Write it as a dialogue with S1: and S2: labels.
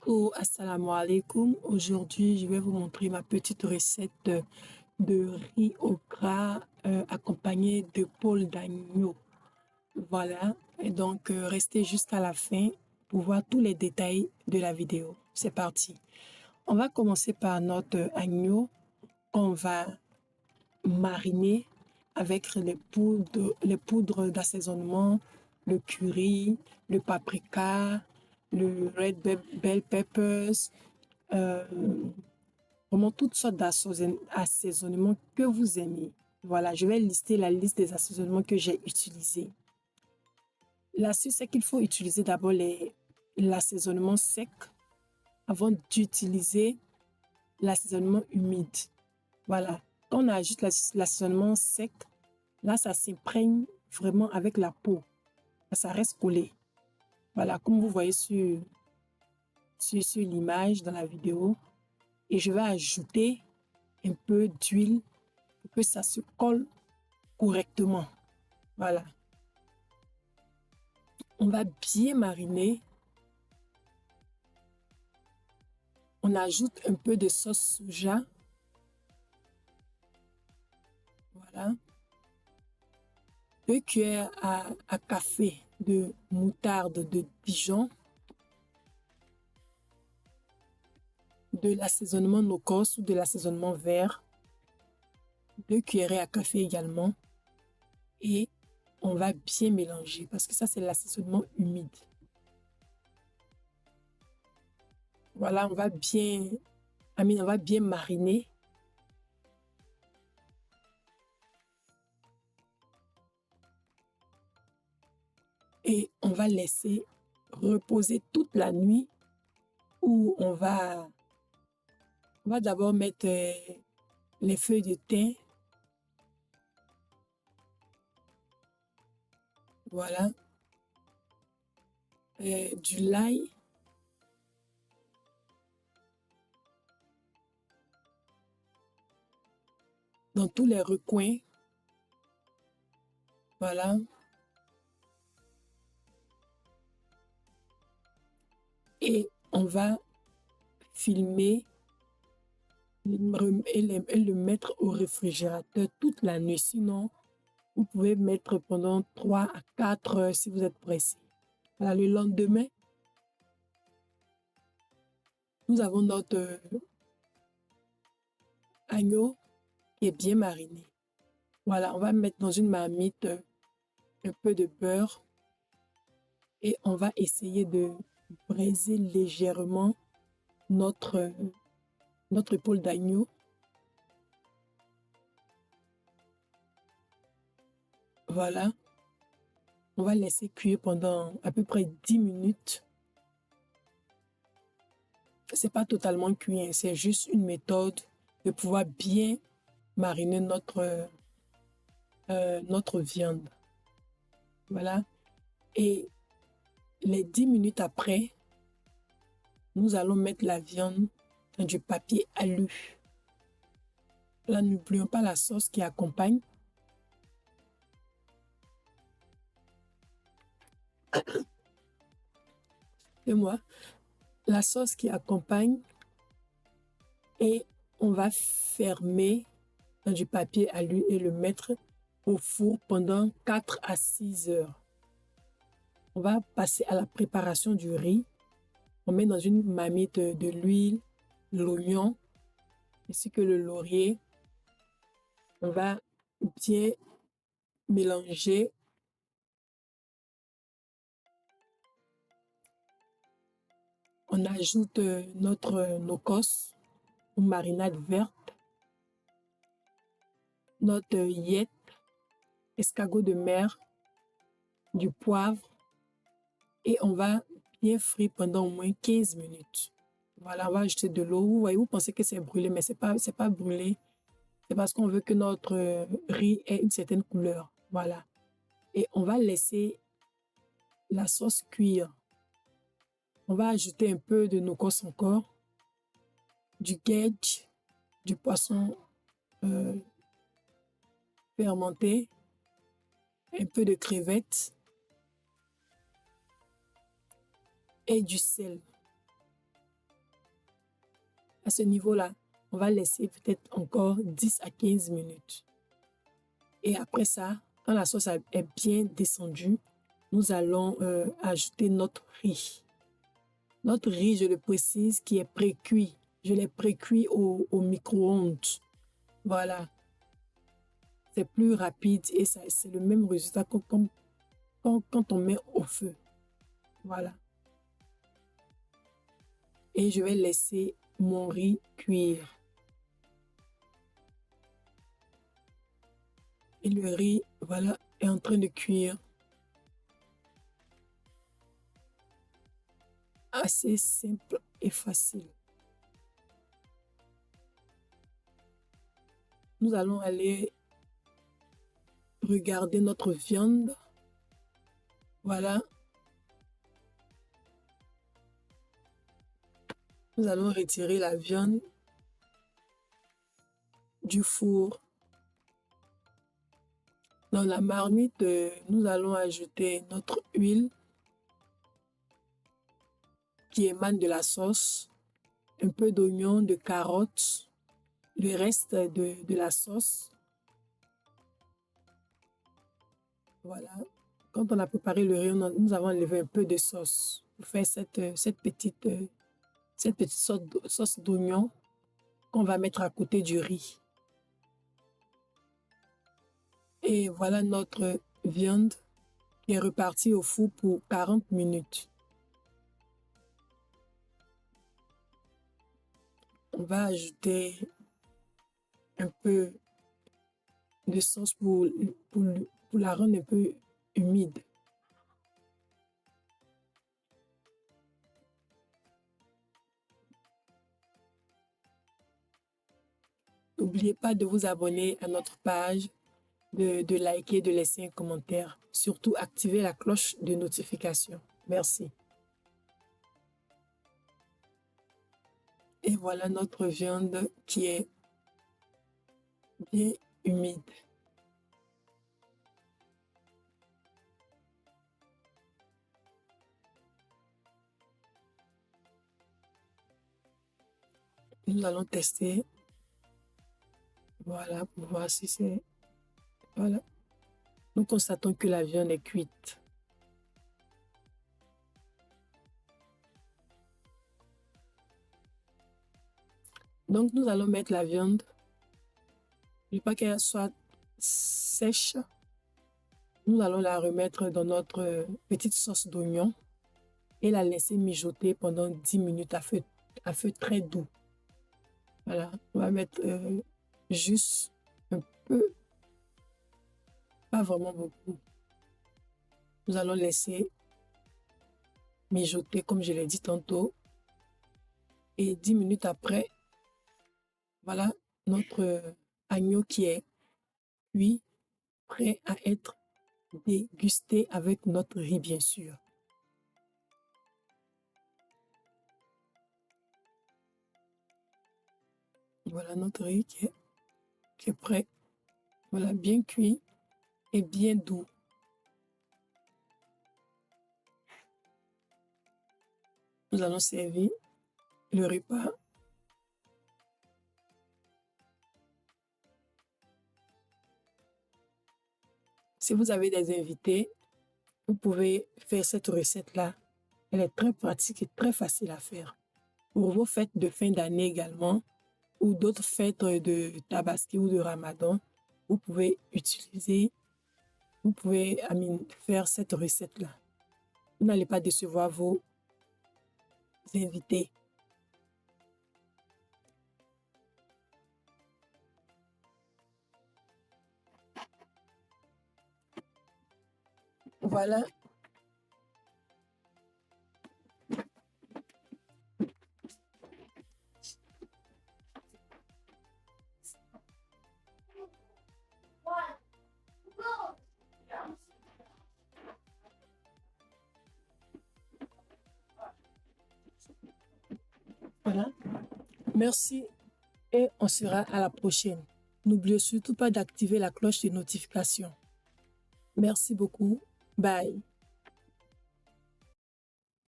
S1: Assalamu alaikum. Aujourd'hui, je vais vous montrer ma petite recette de riz au gras accompagné de peau d'agneau. Voilà. Et donc, restez jusqu'à la fin pour voir tous les détails de la vidéo. C'est parti. On va commencer par notre agneau qu'on va mariner avec les poudres d'assaisonnement, le curry, le paprika, le red bell peppers, euh, vraiment toutes sortes d'assaisonnements que vous aimez. Voilà, je vais lister la liste des assaisonnements que j'ai utilisés. L'astuce, c'est qu'il faut utiliser d'abord l'assaisonnement sec avant d'utiliser l'assaisonnement humide. Voilà, quand on ajoute l'assaisonnement sec, là, ça s'imprègne vraiment avec la peau. Ça reste collé. Voilà, comme vous voyez sur l'image dans la vidéo. Et je vais ajouter un peu d'huile pour que ça se colle correctement. Voilà. On va bien mariner. On ajoute un peu de sauce soja. Voilà. 2 cuillères à café de moutarde de Dijon. De l'assaisonnement no-cos ou de l'assaisonnement vert. 2 cuillerées à café également. Et on va bien mélanger parce que ça, c'est l'assaisonnement humide. Voilà, on va bien mariner. Et on va laisser reposer toute la nuit où on va d'abord mettre les feuilles de thym. Voilà. Du l'ail. Dans tous les recoins. Voilà. Et on va filmer et le mettre au réfrigérateur toute la nuit. Sinon, vous pouvez mettre pendant 3 à 4 heures si vous êtes pressé. Voilà, le lendemain, nous avons notre agneau qui est bien mariné. Voilà, on va mettre dans une marmite un peu de beurre et on va essayer de braiser légèrement notre épaule d'agneau. Voilà. On va laisser cuire pendant à peu près 10 minutes. C'est pas totalement cuit, hein, c'est juste une méthode de pouvoir bien mariner notre viande. Voilà. Et les 10 minutes après, nous allons mettre la viande dans du papier alu. Là, n'oublions pas la sauce qui accompagne. Et moi, la sauce qui accompagne, et on va fermer dans du papier alu et le mettre au four pendant 4 à 6 heures. On va passer à la préparation du riz. On met dans une marmite de l'huile, l'oignon, ainsi que le laurier. On va bien mélanger. On ajoute notre no-cos ou marinade verte, notre yette, escargot de mer, du poivre et on va bien frire pendant au moins 15 minutes. Voilà, on va ajouter de l'eau. Vous voyez, vous pensez que c'est brûlé, mais c'est pas brûlé. C'est parce qu'on veut que notre riz ait une certaine couleur. Voilà. Et on va laisser la sauce cuire. On va ajouter un peu de no-cos encore, du gedge, du poisson fermenté, un peu de crevettes et du sel. À ce niveau-là, on va laisser peut-être encore 10 à 15 minutes. Et après ça, quand la sauce est bien descendue, nous allons ajouter notre riz. Notre riz, je le précise, qui est pré-cuit. Je l'ai pré-cuit au micro-ondes. Voilà. C'est plus rapide et c'est le même résultat que quand on met au feu. Voilà. Et je vais laisser mon riz cuire. Et le riz, voilà, est en train de cuire. Assez simple et facile. Nous allons aller regarder notre viande. Voilà. Nous allons retirer la viande du four. Dans la marmite, nous allons ajouter notre huile qui émane de la sauce, un peu d'oignon, de carottes, le reste de la sauce. Voilà. Quand on a préparé le riz, nous avons enlevé un peu de sauce pour faire cette petite sauce d'oignon qu'on va mettre à côté du riz. Et voilà notre viande qui est repartie au four pour 40 minutes. On va ajouter un peu de sauce pour la rendre un peu humide. N'oubliez pas de vous abonner à notre page, de liker, de laisser un commentaire. Surtout, activez la cloche de notification. Merci. Et voilà notre viande qui est bien humide. Nous allons tester. Voilà, pour voir si c'est... Voilà. Nous constatons que la viande est cuite. Donc, nous allons mettre la viande. Je ne veux pas qu'elle soit sèche. Nous allons la remettre dans notre petite sauce d'oignon et la laisser mijoter pendant 10 minutes à feu très doux. Voilà, on va mettre juste un peu, pas vraiment beaucoup. Nous allons laisser mijoter comme je l'ai dit tantôt. Et 10 minutes après, voilà notre agneau qui est cuit, prêt à être dégusté avec notre riz bien sûr. Voilà notre riz qui est prêt. Voilà, bien cuit et bien doux. Nous allons servir le repas. Si vous avez des invités, vous pouvez faire cette recette-là. Elle est très pratique et très facile à faire. Pour vos fêtes de fin d'année également, ou d'autres fêtes de Tabaski ou de Ramadan, vous pouvez faire cette recette-là. Vous n'allez pas décevoir vos invités. Voilà. Voilà. Merci et on sera à la prochaine. N'oubliez surtout pas d'activer la cloche de notification. Merci beaucoup. Bye.